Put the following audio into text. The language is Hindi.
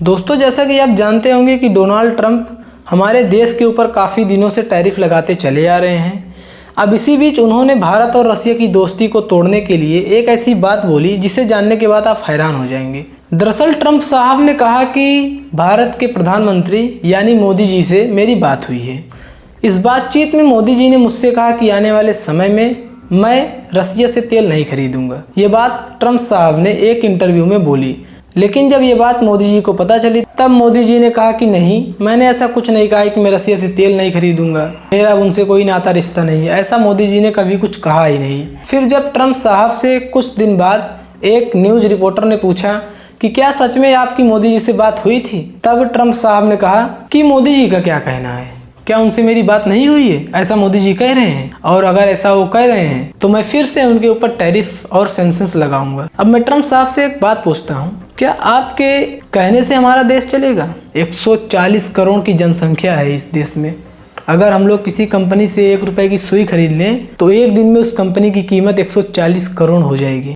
दोस्तों, जैसा कि आप जानते होंगे कि डोनाल्ड ट्रंप हमारे देश के ऊपर काफ़ी दिनों से टैरिफ लगाते चले आ रहे हैं। अब इसी बीच उन्होंने भारत और रसिया की दोस्ती को तोड़ने के लिए एक ऐसी बात बोली जिसे जानने के बाद आप हैरान हो जाएंगे। दरअसल ट्रंप साहब ने कहा कि भारत के प्रधानमंत्री यानी मोदी जी से मेरी बात हुई है। इस बातचीत में मोदी जी ने मुझसे कहा कि आने वाले समय में मैं रसिया से तेल नहीं खरीदूंगा। ये बात ट्रंप साहब ने एक इंटरव्यू में बोली, लेकिन जब ये बात मोदी जी को पता चली तब मोदी जी ने कहा कि नहीं, मैंने ऐसा कुछ नहीं कहा कि मैं रसिया से तेल नहीं खरीदूंगा, मेरा उनसे कोई नाता रिश्ता नहीं है। ऐसा मोदी जी ने कभी कुछ कहा ही नहीं। फिर जब ट्रंप साहब से कुछ दिन बाद एक न्यूज़ रिपोर्टर ने पूछा कि क्या सच में आपकी मोदी जी से बात हुई थी, तब ट्रंप साहब ने कहा कि मोदी जी का क्या कहना है, क्या उनसे मेरी बात नहीं हुई है, ऐसा मोदी जी कह रहे हैं, और अगर ऐसा वो कह रहे हैं तो मैं फिर से उनके ऊपर टैरिफ और सैंक्शंस लगाऊंगा। अब मैं ट्रंप साहब से एक बात पूछता हूँ, क्या आपके कहने से हमारा देश चलेगा? 140 करोड़ की जनसंख्या है इस देश में। अगर हम लोग किसी कंपनी से 1 रुपए की सुई खरीद लें तो एक दिन में उस कंपनी की कीमत 140 करोड़ हो जाएगी।